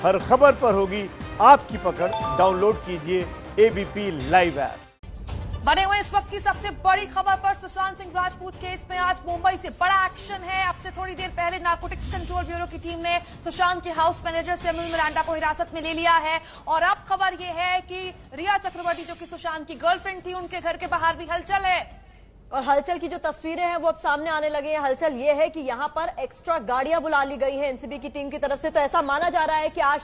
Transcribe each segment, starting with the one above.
हर खबर पर होगी आपकी पकड़। डाउनलोड कीजिए एबीपी लाइव ऐप। बने हुए इस वक्त की सबसे बड़ी खबर पर। सुशांत सिंह राजपूत केस में आज मुंबई से बड़ा एक्शन है। अब से थोड़ी देर पहले नारकोटिक्स कंट्रोल ब्यूरो की टीम ने सुशांत के हाउस मैनेजर सैमुअल मिरांडा को हिरासत में ले लिया है। और अब खबर यह है कि रिया चक्रवर्ती, जो कि सुशांत की गर्लफ्रेंड थी, उनके घर के बाहर भी हलचल है। और हलचल की जो तस्वीरें हैं वो अब सामने आने लगे हैं। हलचल ये है कि यहाँ पर एक्स्ट्रा गाड़ियां बुला ली गई हैं एनसीबी की टीम की तरफ से। तो ऐसा माना जा रहा है कि आज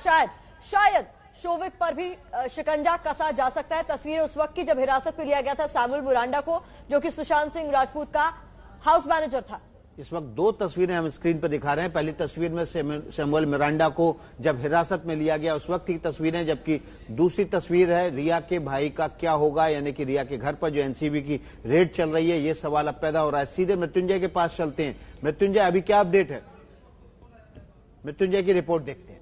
शायद शोविक पर भी शिकंजा कसा जा सकता है। तस्वीरें उस वक्त की जब हिरासत में लिया गया था सैमुअल मिरांडा को, जो कि सुशांत सिंह राजपूत का हाउस मैनेजर था। इस वक्त दो तस्वीरें हम स्क्रीन पर दिखा रहे हैं। पहली तस्वीर में सैमुअल मिरांडा को जब हिरासत में लिया गया उस वक्त की तस्वीरें, जबकि दूसरी तस्वीर है रिया के भाई का क्या होगा, यानी कि रिया के घर पर जो एनसीबी की रेड चल रही है। ये सवाल अब पैदा हो रहा है। सीधे मृत्युंजय के पास चलते हैं। मृत्युंजय, अभी क्या अपडेट है? मृत्युंजय की रिपोर्ट देखते हैं।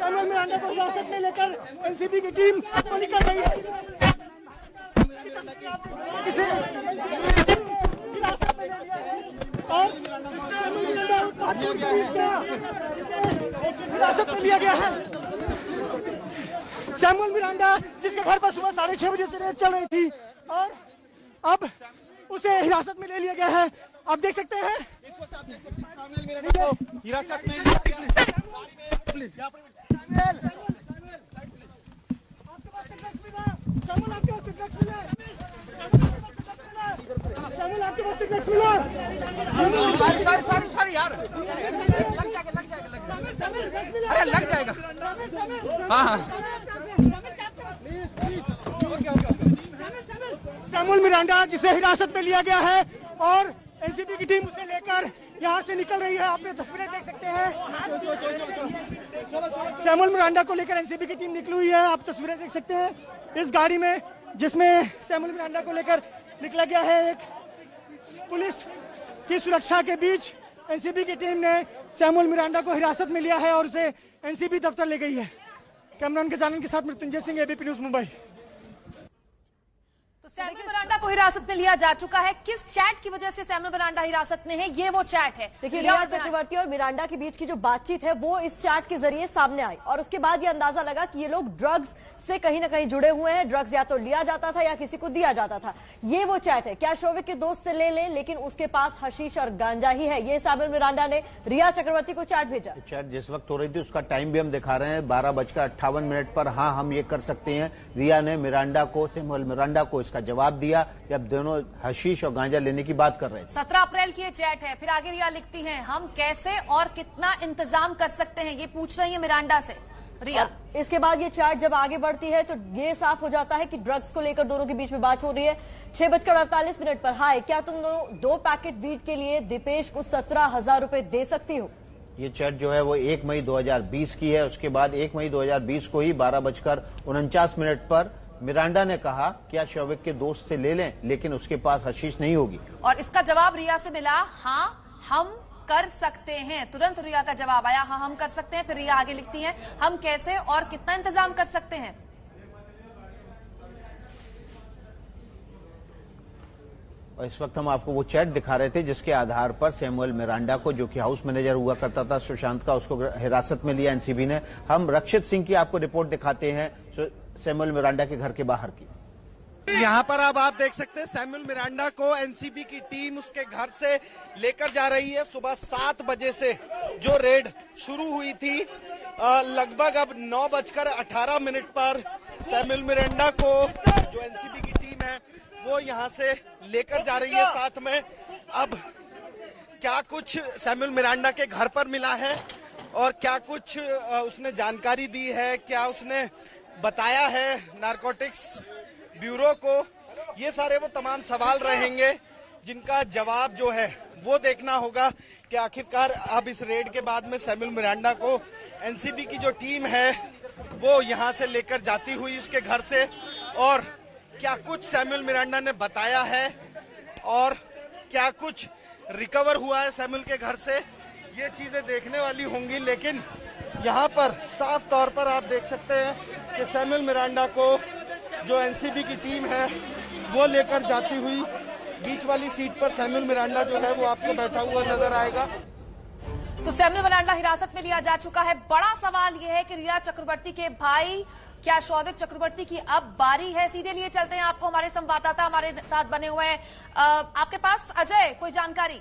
सैमुअल मिरांडा को हिरासत में लेकर एनसीबी की टीम निकल रही है। और हिरासत में लिया गया है सैमुअल मिरांडा, जिसके घर पर सुबह 6:30 बजे से रेड चल रही थी, और अब उसे हिरासत में ले लिया गया है। आप देख सकते हैं हिरासत में पुलिस। लग जाएगा। हाँ, सैमुअल मिरांडा जिसे हिरासत में लिया गया है और एनसीबी की टीम उसे लेकर यहाँ से निकल रही है। आपने तस्वीरें देख सकते हैं। सैमुअल मिरांडा को लेकर एनसीबी की टीम निकली हुई है। आप तस्वीरें देख सकते हैं इस गाड़ी में, जिसमें सैमुअल मिरांडा को लेकर निकला गया है। एक पुलिस की सुरक्षा के बीच एनसीबी की टीम ने सैमुअल मिरांडा को हिरासत में लिया है और उसे एनसीबी दफ्तर ले गई है। कैमरामैन के जानन के साथ Mrityunjay Singh, ABP news, Mumbai. Samuel Miranda को हिरासत में लिया जा चुका है। किस चैट की वजह से सैमुअल मिरांडा हिरासत में है, ये वो चैट है। देखिए, रिया चक्रवर्ती और मिरांडा के बीच की जो बातचीत है वो इस चैट के जरिए सामने आई और उसके बाद ये अंदाजा लगा कि ये लोग ड्रग्स से कहीं ना कहीं जुड़े हुए हैं। ड्रग्स या तो लिया जाता था या किसी को दिया जाता था। ये वो चैट है। क्या शोविक के दोस्त से ले लें, लेकिन उसके पास हशीश और गांजा ही है। ये सैमुअल मिरांडा ने रिया चक्रवर्ती को चैट भेजा। चैट जिस वक्त हो रही थी उसका टाइम भी हम दिखा रहे हैं, 12:58 पर। हाँ, हम ये कर सकते हैं। रिया ने सैमुअल मिरांडा को इसका जवाब दिया जब दोनों हशीश और गांजा लेने की बात कर रहे थे। 17 अप्रैल की ये चैट है। फिर आगे रिया लिखती हैं, हम कैसे और कितना इंतजाम कर सकते हैं, ये पूछ रही है मिरांडा से रिया। इसके बाद ये चैट जब आगे बढ़ती है तो ये साफ हो जाता है कि ड्रग्स को लेकर दोनों के बीच में बात हो रही है। 6:48 पर, हाय, क्या तुम दो पैकेट वीट के लिए दीपेश को 17,000 रुपए दे सकती हो? ये चैट जो है वो 1 मई 2020 की है। उसके बाद 1 मई 2020 को ही 12:49 पर मिरांडा ने कहा क्या शोविक के दोस्त से ले लें, लेकिन उसके पास हशीश नहीं होगी। और इसका जवाब रिया से मिला, हाँ हम कर सकते हैं। तुरंत रिया का जवाब आया, हाँ हम कर सकते हैं। फिर रिया आगे लिखती हैं, हम कैसे और कितना इंतजाम कर सकते हैं। और इस वक्त हम आपको वो चैट दिखा रहे थे जिसके आधार पर सैमुअल मिरांडा को, जो कि हाउस मैनेजर हुआ करता था सुशांत का, उसको हिरासत में लिया एनसीबी ने। हम रक्षित सिंह की आपको रिपोर्ट दिखाते हैं सैमुअल मिरांडा के घर के बाहर की। यहाँ पर अब आप देख सकते हैं सैमुअल मिरांडा को एनसीबी की टीम उसके घर से लेकर जा रही है। सुबह 7 बजे से जो रेड शुरू हुई थी, लगभग अब 9:18 पर सैमुअल मिरांडा को जो एनसीबी की टीम है वो यहाँ से लेकर जा रही है। साथ में अब क्या कुछ सैमुअल मिरांडा के घर पर मिला है और क्या कुछ उसने जानकारी दी है, क्या उसने बताया है नारकोटिक्स ब्यूरो को, ये सारे वो तमाम सवाल रहेंगे जिनका जवाब जो है वो देखना होगा कि आखिरकार अब इस रेड के बाद में सैमुअल मिरांडा को एनसीबी की जो टीम है वो यहां से लेकर जाती हुई उसके घर से, और क्या कुछ सैमुअल मिरांडा ने बताया है और क्या कुछ रिकवर हुआ है सैमुअल के घर से, ये चीजें देखने वाली होंगी। लेकिन यहाँ पर साफ तौर पर आप देख सकते हैं कि सैमुअल मिरांडा को जो एनसीबी की टीम है वो लेकर जाती हुई बीच वाली सीट पर सैमुअल मिरांडा जो है वो आपको बैठा हुआ नजर आएगा। तो सैमुअल मिरांडा हिरासत में लिया जा चुका है। बड़ा सवाल यह है कि रिया चक्रवर्ती के भाई क्या शौविक चक्रवर्ती की अब बारी है? सीधे लिए चलते हैं आपको, हमारे संवाददाता हमारे साथ बने हुए हैं। आपके पास अजय कोई जानकारी?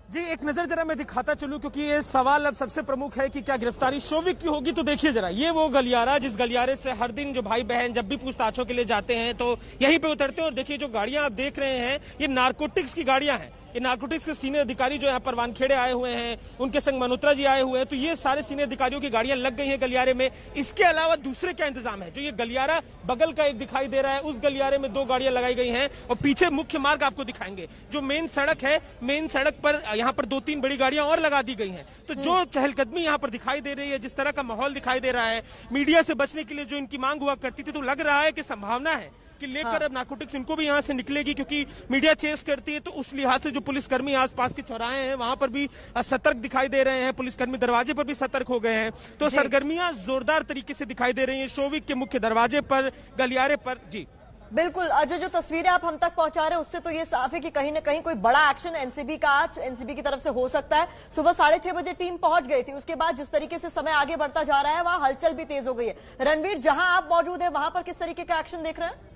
जी एक नजर जरा मैं दिखाता चलूं, क्योंकि ये सवाल अब सबसे प्रमुख है कि क्या गिरफ्तारी शौविक की होगी। तो देखिए जरा, ये वो गलियारा जिस गलियारे से हर दिन जो भाई बहन जब भी पूछताछों के लिए जाते हैं तो यहीं पे उतरते हैं। और देखिए जो गाड़ियां आप देख रहे हैं ये नारकोटिक्स की गाड़ियां हैं। ये नारकोटिक्स के सीनियर अधिकारी जो यहाँ पर वानखेड़े आए हुए हैं, उनके संग मल्होत्रा जी आए हुए हैं, तो ये सारे सीनियर अधिकारियों की गाड़ियां लग गई हैं गलियारे में। इसके अलावा दूसरे क्या इंतजाम है? जो ये गलियारा बगल का एक दिखाई दे रहा है, उस गलियारे में 2 गाड़ियां लगाई गई हैं और पीछे मुख्य मार्ग आपको दिखाएंगे। जो मेन सड़क है, मेन सड़क पर यहाँ पर 2-3 बड़ी गाड़ियां और लगा दी गई हैं। तो जो चहलकदमी यहाँ पर दिखाई दे रही है, जिस तरह का माहौल दिखाई दे रहा है, मीडिया से बचने के लिए जो इनकी मांग हुआ करती थी, तो लग रहा है कि संभावना है कि लेकर अब नारकोटिक्स इनको भी यहाँ से निकलेगी, क्योंकि मीडिया चेस करती है। तो उस लिहाज से जो पुलिसकर्मी आसपास के चौराहे हैं वहां पर भी सतर्क दिखाई दे रहे हैं, पुलिसकर्मी दरवाजे पर भी सतर्क हो गए हैं। तो सरगर्मियां जोरदार तरीके से दिखाई दे रही हैं शौविक के मुख्य दरवाजे पर, गलियारे पर। जी बिल्कुल अजय, जो तस्वीरें आप हम तक पहुंचा रहे हैं उससे तो ये साफ है कि कहीं ना कहीं कोई बड़ा एक्शन एनसीबी का आज एनसीबी की तरफ से हो सकता है। सुबह 6:30 बजे टीम पहुंच गई थी, उसके बाद जिस तरीके से समय आगे बढ़ता जा रहा है वहां हलचल भी तेज हो गई है। रणवीर, जहां आप मौजूद हैं वहां पर किस तरीके का एक्शन देख रहे हैं?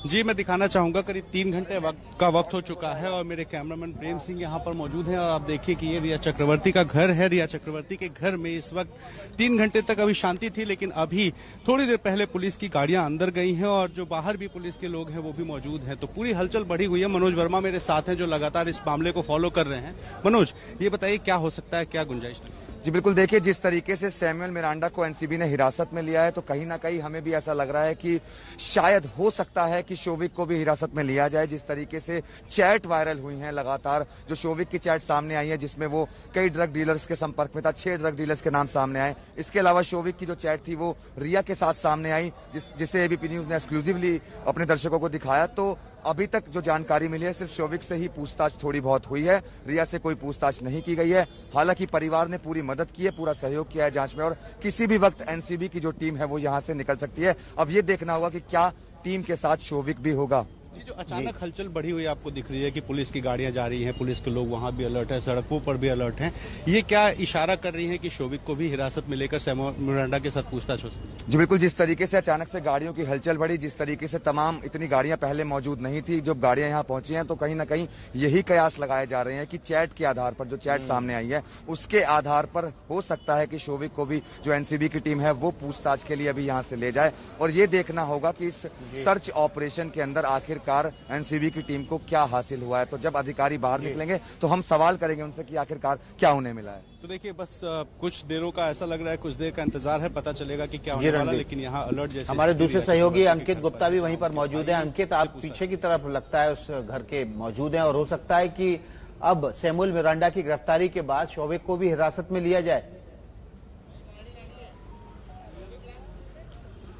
जी मैं दिखाना चाहूंगा, करीब 3 घंटे का वक्त हो चुका है और मेरे कैमरामैन प्रेम सिंह यहां पर मौजूद हैं। और आप देखिए कि ये रिया चक्रवर्ती का घर है। रिया चक्रवर्ती के घर में इस वक्त 3 घंटे तक अभी शांति थी, लेकिन अभी थोड़ी देर पहले पुलिस की गाड़ियां अंदर गई हैं और जो बाहर भी पुलिस के लोग हैं वो भी मौजूद हैं। तो पूरी हलचल बढ़ी हुई है। मनोज वर्मा मेरे साथ हैं जो लगातार इस मामले को फॉलो कर रहे हैं। मनोज, ये बताइए क्या हो सकता है, क्या गुंजाइश? जी बिल्कुल, देखिए जिस तरीके से सैमुअल मिरांडा को एनसीबी ने हिरासत में लिया है तो कहीं ना कहीं हमें भी ऐसा लग रहा है कि शायद हो सकता है कि शौविक को भी हिरासत में लिया जाए। जिस तरीके से चैट वायरल हुई हैं लगातार, जो शौविक की चैट सामने आई है जिसमें वो कई ड्रग डीलर्स के संपर्क में था, 6 ड्रग डीलर्स के नाम सामने आए। इसके अलावा शौविक की जो चैट थी वो रिया के साथ सामने आई, जिसे एबीपी न्यूज ने एक्सक्लूसिवली अपने दर्शकों को दिखाया। तो अभी तक जो जानकारी मिली है सिर्फ शौविक से ही पूछताछ थोड़ी बहुत हुई है, रिया से कोई पूछताछ नहीं की गई है। हालांकि परिवार ने पूरी मदद की है, पूरा सहयोग किया है जांच में और किसी भी वक्त एनसीबी की जो टीम है वो यहां से निकल सकती है। अब ये देखना होगा कि क्या टीम के साथ शौविक भी होगा। जो अचानक हलचल बढ़ी हुई आपको दिख रही है कि पुलिस की गाड़ियां जा रही हैं, पुलिस के लोग वहां भी अलर्ट है, सड़कों पर भी अलर्ट हैं, ये क्या इशारा कर रही है कि शौविक को भी हिरासत में लेकर सैमुअल मिरांडा के साथ पूछताछ हो सकती है? जी बिल्कुल, जिस तरीके से अचानक से गाड़ियों की हलचल बढ़ी, जिस तरीके से तमाम इतनी गाड़ियां पहले मौजूद नहीं थी, जब गाड़ियां यहां पहुंची हैं तो कहीं ना कहीं यही कयास लगाए जा रहे हैं कि चैट के आधार पर, जो चैट सामने आई है उसके आधार पर हो सकता है कि शौविक को भी जो एनसीबी की टीम है वो पूछताछ के लिए अभी यहां से ले जाए। और ये देखना होगा कि इस सर्च ऑपरेशन के अंदर आखिरकार एनसीबी की टीम को क्या हासिल हुआ है। तो जब अधिकारी बाहर निकलेंगे तो हम सवाल करेंगे उनसे कि आखिरकार क्या उन्हें मिला है। तो देखिए बस कुछ देरों का ऐसा लग रहा है, कुछ देर का इंतजार है, पता चलेगा कि क्या होने वाला है। लेकिन यहाँ अलर्ट जैसे हमारे दूसरे सहयोगी अंकित गुप्ता भी वहीं पर मौजूद है। अंकित, आप पीछे की तरफ लगता है उस घर के मौजूद हैं और हो सकता है कि अब सैमुअल मिरांडा की गिरफ्तारी के बाद शौविक को भी हिरासत में लिया जाए।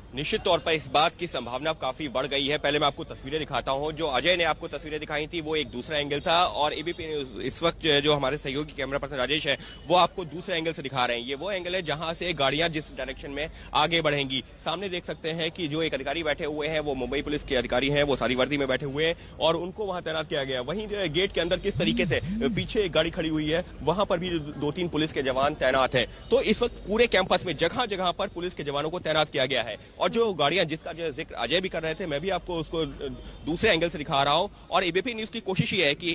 निश्चित तौर पर इस बात की संभावना काफी बढ़ गई है। पहले मैं आपको तस्वीरें दिखाता हूं। जो अजय ने आपको तस्वीरें दिखाई थी वो एक दूसरा एंगल था और एबीपी न्यूज इस वक्त जो हमारे सहयोगी कैमरा पर्सन राजेश है वो आपको दूसरे एंगल से दिखा रहे हैं। ये वो एंगल है जहां से गाड़ियां जिस डायरेक्शन में आगे बढ़ेंगी। सामने देख सकते हैं कि जो एक अधिकारी बैठे हुए हैं वो मुंबई पुलिस के अधिकारी हैं, वो सारी वर्दी में बैठे हुए हैं और उनको वहां तैनात किया गया। वहीं जो गेट के अंदर किस तरीके से पीछे एक गाड़ी खड़ी हुई है वहां पर भी 2-3 पुलिस के जवान तैनात है। तो इस वक्त पूरे कैंपस में जगह जगह पर पुलिस के जवानों को तैनात किया गया है और और जो गाड़ियां जिसका जो जिक्र अजय भी कर रहे थे, मैं भी आपको उसको दूसरे एंगल से दिखा रहा हूं। और एबीपी न्यूज की कोशिश ये है कि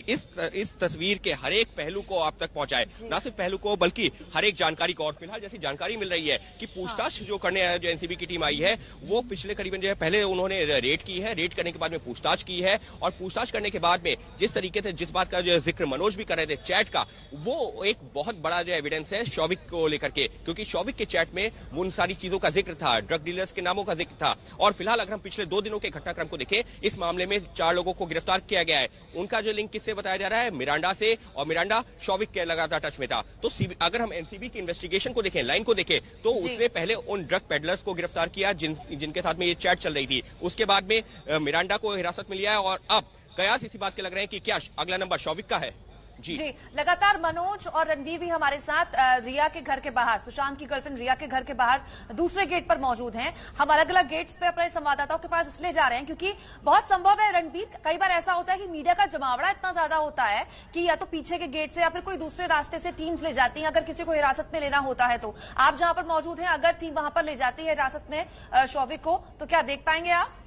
इस तस्वीर के हर एक पहलू को आप तक पहुंचाए, ना सिर्फ पहलू को बल्कि हर एक जानकारी को। और फिलहाल जैसी जानकारी मिल रही है कि पूछताछ जो करने जो एनसीबी की टीम आई है वो पिछले करीबन जो है पहले उन्होंने रेड की है, रेड करने के बाद में पूछताछ की है, और पूछताछ करने के बाद में जिस तरीके से जिस बात का जो जिक्र मनोज भी कर रहे थे चैट का, वो एक बहुत बड़ा जो एविडेंस है शौविक को लेकर के, क्योंकि शौविक के चैट में उन सारी चीजों का जिक्र था, ड्रग डीलर्स के नामों का जिक्र था। और फिलहाल अगर हम पिछले 2 दिनों के घटनाक्रम को देखें, इस मामले में 4 लोगों को गिरफ्तार किया गया है। उनका जो लिंक किससे बताया जा रहा है, मिरांडा से, और मिरांडा शौविक के लगातार टच में था। तो अगर हम एनसीबी की इन्वेस्टिगेशन को देखें, लाइन को देखें, तो उसने पहले उन ड्रग पेडलर्स को गिरफ्तार किया जिनके साथ में ये चैट चल रही थी। उसके बाद में मिरांडा को हिरासत में लिया है, और अब कयास इसी बात के लग रहे हैं कि क्या अगला नंबर शौविक का है। जी लगातार मनोज और रणवीर भी हमारे साथ रिया के घर के बाहर, सुशांत की गर्लफ्रेंड रिया के घर के बाहर दूसरे गेट पर मौजूद हैं। हम अलग अलग गेट्स पे अपने संवाददाताओं के पास इसलिए जा रहे हैं क्योंकि बहुत संभव है रणवीर, कई बार ऐसा होता है कि मीडिया का जमावड़ा इतना ज्यादा होता है कि या तो पीछे के गेट से या फिर कोई दूसरे रास्ते से टीम्स ले जाती हैं अगर किसी को हिरासत में लेना होता है। तो आप जहां पर मौजूद हैं, अगर टीम वहां पर ले जाती है हिरासत में शौविक को, तो क्या देख पाएंगे आप?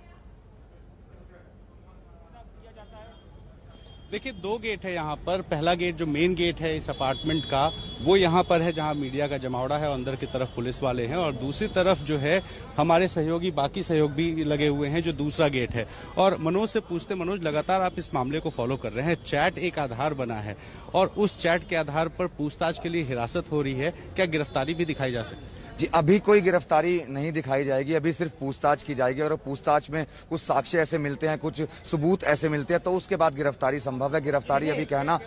देखिए 2 गेट है यहाँ पर। पहला गेट जो मेन गेट है इस अपार्टमेंट का, वो यहाँ पर है जहाँ मीडिया का जमावड़ा है, और अंदर की तरफ पुलिस वाले हैं, और दूसरी तरफ जो है हमारे सहयोगी, बाकी सहयोग भी लगे हुए हैं जो दूसरा गेट है। और मनोज से पूछते, मनोज लगातार आप इस मामले को फॉलो कर रहे हैं, चैट एक आधार बना है और उस चैट के आधार पर पूछताछ के लिए हिरासत हो रही है, क्या गिरफ्तारी भी दिखाई जा सकती है? जी अभी कोई गिरफ्तारी नहीं दिखाई जाएगी, अभी सिर्फ पूछताछ की जाएगी, और पूछताछ में कुछ साक्ष्य ऐसे मिलते हैं, कुछ सबूत ऐसे मिलते हैं, तो उसके बाद गिरफ्तारी संभव है। गिरफ्तारी अभी कहना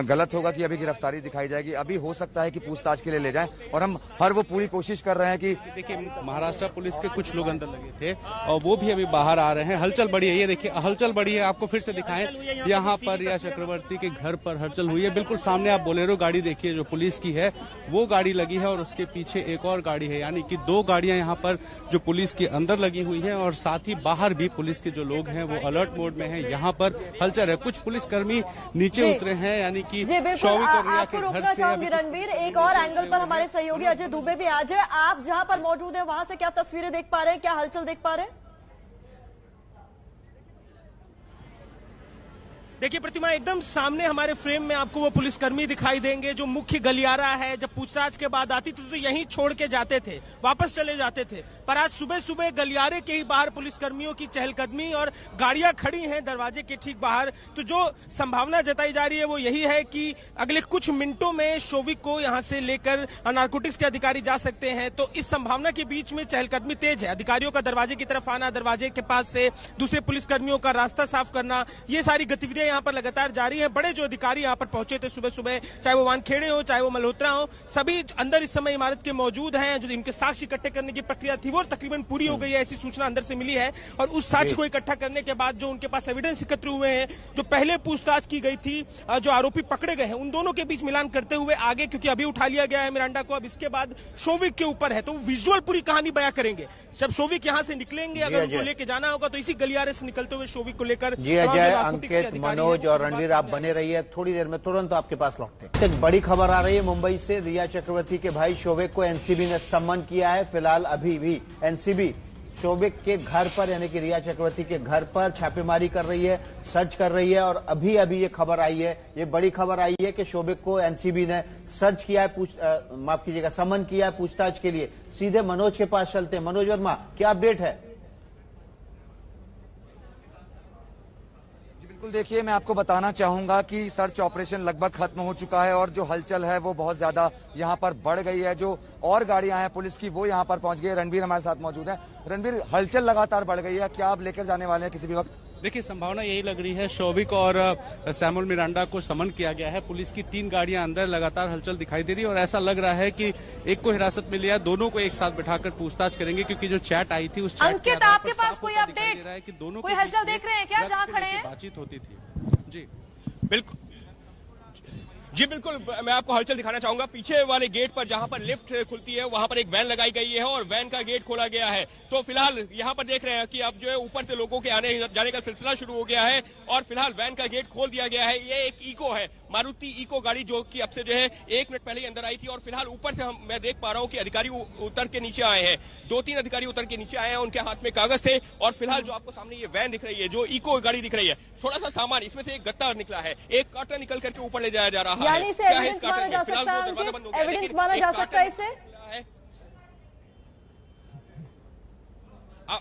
गलत होगा कि अभी गिरफ्तारी दिखाई जाएगी। अभी हो सकता है कि पूछताछ के लिए ले जाएं, और हम वो पूरी कोशिश कर रहे हैं कि देखिए महाराष्ट्र पुलिस के कुछ लोग अंदर लगे थे और वो भी अभी बाहर आ रहे हैं। हलचल बढ़ी है, ये देखिए हलचल बढ़ी है। आपको फिर से दिखाएं, यहाँ पर रिया चक्रवर्ती के घर पर हलचल हुई है। बिल्कुल सामने आप बोलेरो गाड़ी देखिए जो पुलिस की है, वो गाड़ी लगी है, और उसके पीछे एक और गाड़ी है, यानी कि 2 गाड़ियां यहाँ पर जो पुलिस के अंदर लगी हुई हैं, और साथ ही बाहर भी पुलिस के जो लोग हैं वो अलर्ट मोड में हैं। यहाँ पर हलचल है, कुछ पुलिसकर्मी नीचे उतरे हैं, यानी कि शौविक और रिया के घर से। रणवीर, एक और एंगल पर हमारे सहयोगी अजय दुबे भी आ जाए। आप जहां पर मौजूद हैं वहां से क्या तस्वीरें देख पा रहे हैं, क्या हलचल देख पा रहे हैं? देखिए प्रतिमा, एकदम सामने हमारे फ्रेम में आपको वो पुलिसकर्मी दिखाई देंगे जो मुख्य गलियारा है। जब पूछताछ के बाद आती थी तो यहीं छोड़ के जाते थे, वापस चले जाते थे, पर आज सुबह सुबह गलियारे के ही बाहर पुलिसकर्मियों की चहलकदमी और गाड़ियां खड़ी हैं दरवाजे के ठीक बाहर। तो जो संभावना जताई जा रही है वो यही है कि अगले कुछ मिनटों में शौविक को यहां से लेकर नारकोटिक्स के अधिकारी जा सकते हैं। तो इस संभावना के बीच में चहलकदमी तेज है, अधिकारियों का दरवाजे की तरफ आना, दरवाजे के पास से दूसरे पुलिसकर्मियों का रास्ता साफ करना, ये सारी गतिविधियां यहाँ पर लगातार जारी है। बड़े जो अधिकारी यहाँ पर पहुंचे थे सुबह सुबह, चाहे वो वानखेड़े हो चाहे वो मल्होत्रा हो, सभी अंदर इस समय इमारत के मौजूद हैं। जो इनके साक्ष्य इकट्ठे करने की प्रक्रिया थी वो तकरीबन पूरी हो गई है, ऐसी सूचना अंदर से मिली है। और उस साक्ष्य को इकट्ठा करने के बाद जो उनके पास एविडेंस एकत्र हुए हैं, जो पहले पूछताछ की गई थी, जो आरोपी पकड़े गए हैं, उन दोनों के बीच मिलान करते हुए आगे, क्योंकि अभी उठा लिया गया है मिरांडा को, अब इसके बाद शौविक के ऊपर है, तो विजुअल पूरी कहानी बयां करेंगे। जब शौविक यहाँ से निकलेंगे, अगर उनको लेके जाना होगा तो इसी गलियारे से निकलते हुए शौविक को लेकर। जी अजय, अंकित, मनोज और रणवीर आप बने रहिए, थोड़ी देर में तुरंत आपके पास लौटते हैं। एक बड़ी खबर आ रही है मुंबई से, रिया चक्रवर्ती के भाई शौविक को एनसीबी ने सम्मन किया है। फिलहाल अभी भी एनसीबी शौविक के घर पर, यानी कि रिया चक्रवर्ती के घर पर छापेमारी कर रही है, सर्च कर रही है, और अभी अभी ये खबर आई है, ये बड़ी खबर आई है कि शौविक को एनसीबी ने सर्च किया है, माफ कीजिएगा, सम्मन किया है पूछताछ के लिए। सीधे मनोज के पास चलते हैं। मनोज वर्मा, क्या अपडेट है? बिल्कुल, देखिए मैं आपको बताना चाहूंगा कि सर्च ऑपरेशन लगभग खत्म हो चुका है, और जो हलचल है वो बहुत ज्यादा यहाँ पर बढ़ गई है। जो और गाड़ियां हैं पुलिस की वो यहाँ पर पहुंच गई है। रणवीर हमारे साथ मौजूद है। रणवीर, हलचल लगातार बढ़ गई है, क्या आप लेकर जाने वाले हैं किसी भी वक्त? देखिए संभावना यही लग रही है, शौविक और सैमुअल मिरांडा को समन किया गया है। पुलिस की 3 गाड़ियां अंदर, लगातार हलचल दिखाई दे रही है, और ऐसा लग रहा है कि एक को हिरासत में लिया, दोनों को एक साथ बिठाकर पूछताछ करेंगे, क्योंकि जो चैट आई थी उस चैट अंकित, आपके पास कोई अपडेट है कि दोनों कोई हलचल देख रहे हैं क्या जहां खड़े हैं? बातचीत होती थी। जी बिल्कुल जी बिल्कुल, मैं आपको हलचल दिखाना चाहूंगा। पीछे वाले गेट पर जहां पर लिफ्ट खुलती है वहां पर एक वैन लगाई गई है और वैन का गेट खोला गया है। तो फिलहाल यहां पर देख रहे हैं कि अब जो है ऊपर से लोगों के आने जाने का सिलसिला शुरू हो गया है और फिलहाल वैन का गेट खोल दिया गया है। ये एक इको है, मारुति इको गाड़ी, जो कि अब से जो है 1 मिनट पहले ही अंदर आई थी और फिलहाल ऊपर से मैं देख पा रहा हूं कि अधिकारी उतर के नीचे आए हैं। 2-3 अधिकारी उतर के नीचे आए हैं, उनके हाथ में कागज थे और फिलहाल जो आपको सामने ये वैन दिख रही है, जो इको गाड़ी दिख रही है, थोड़ा सा सामान इसमें से एक गत्ता निकला है, एक कार्टन निकल करके ऊपर ले जाया जा रहा है। यानी इसे एविडेंस माना जा सकता है, एविडेंस माना जा सकता है इसे।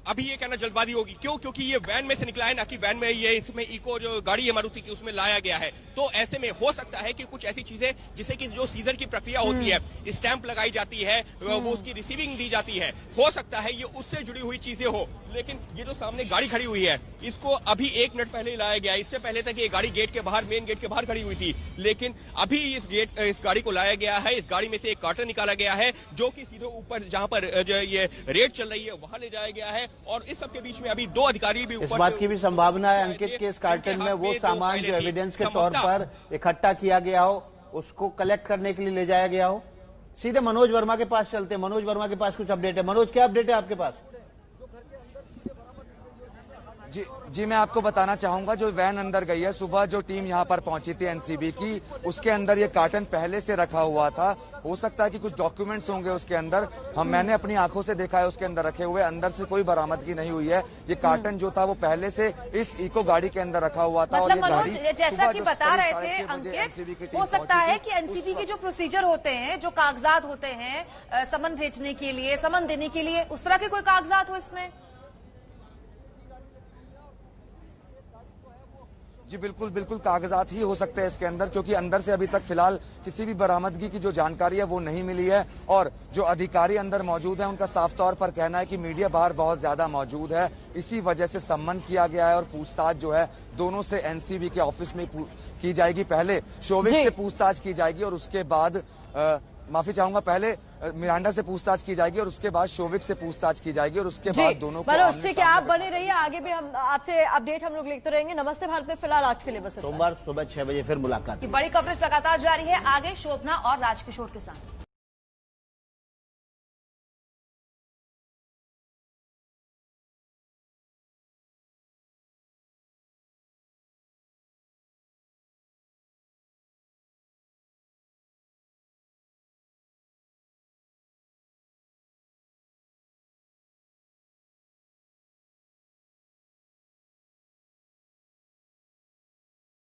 अभी ये कहना जल्दबाजी होगी, क्यों? क्योंकि ये वैन में से निकला है, ना कि वैन में ये इसमें इको जो गाड़ी है मारुति की उसमें लाया गया है। तो ऐसे में हो सकता है कि कुछ ऐसी चीजें जिसे कि जो सीजर की प्रक्रिया होती है, स्टैंप लगाई जाती है, वो उसकी रिसीविंग दी जाती है, हो सकता है ये उससे जुड़ी हुई चीजें हो। लेकिन ये जो सामने गाड़ी खड़ी हुई है, इसको अभी 1 मिनट पहले ही लाया गया। इससे पहले तक ये गाड़ी गेट के बाहर, मेन गेट के बाहर खड़ी हुई थी, लेकिन अभी इस गाड़ी को लाया गया है। इस गाड़ी में से एक कार्टन निकाला गया है जो कि सीधे ऊपर जहां पर जो ये रेड चल रही है वहां ले जाया गया है और इस सबके बीच में अभी 2 अधिकारी भी इस बात की भी संभावना है अंकित के इस कार्टन में वो सामान जो एविडेंस के तौर पर इकट्ठा किया गया हो, उसको कलेक्ट करने के लिए ले जाया गया हो। सीधे मनोज वर्मा के पास चलते हैं। मनोज वर्मा के पास कुछ अपडेट है। मनोज, क्या अपडेट है आपके पास? जी मैं आपको बताना चाहूंगा, जो वैन अंदर गई है, सुबह जो टीम यहाँ पर पहुंची थी एनसीबी की, उसके अंदर ये कार्टन पहले से रखा हुआ था। हो सकता है कि कुछ डॉक्यूमेंट्स होंगे उसके अंदर, मैंने अपनी आंखों से देखा है उसके अंदर रखे हुए। अंदर से कोई बरामदगी नहीं हुई है। ये कार्टन जो था वो पहले से इस इको गाड़ी के अंदर रखा हुआ था। मतलब मनोज, जैसा कि बता रहे थे अंकित, हो सकता है कि एनसीबी के जो प्रोसीजर होते हैं, जो कागजात होते हैं समन भेजने के लिए, समन देने के लिए, उस तरह के कोई कागजात हो इसमें? जी बिल्कुल बिल्कुल, कागजात ही हो सकते हैं इसके अंदर, क्योंकि अंदर से अभी तक फिलहाल किसी भी बरामदगी की जो जानकारी है वो नहीं मिली है। और जो अधिकारी अंदर मौजूद है उनका साफ तौर पर कहना है कि मीडिया बाहर बहुत ज्यादा मौजूद है, इसी वजह से सम्मन किया गया है और पूछताछ जो है दोनों से एनसीबी के ऑफिस में की जाएगी। पहले शोविक से पूछताछ की जाएगी और उसके बाद माफी चाहूंगा, पहले मिरांडा से पूछताछ की जाएगी और उसके बाद शोविक से पूछताछ की जाएगी और उसके बाद दोनों को मनोज, ठीक है, आप बने रहिए, आगे भी हम आपसे अपडेट हम लोग लेते रहेंगे। नमस्ते भारत में फिलहाल आज के लिए बस सोमवार सुबह 6 बजे फिर मुलाकात। बड़ी कवरेज लगातार जारी है, आगे शोभना और राजकिशोर के साथ।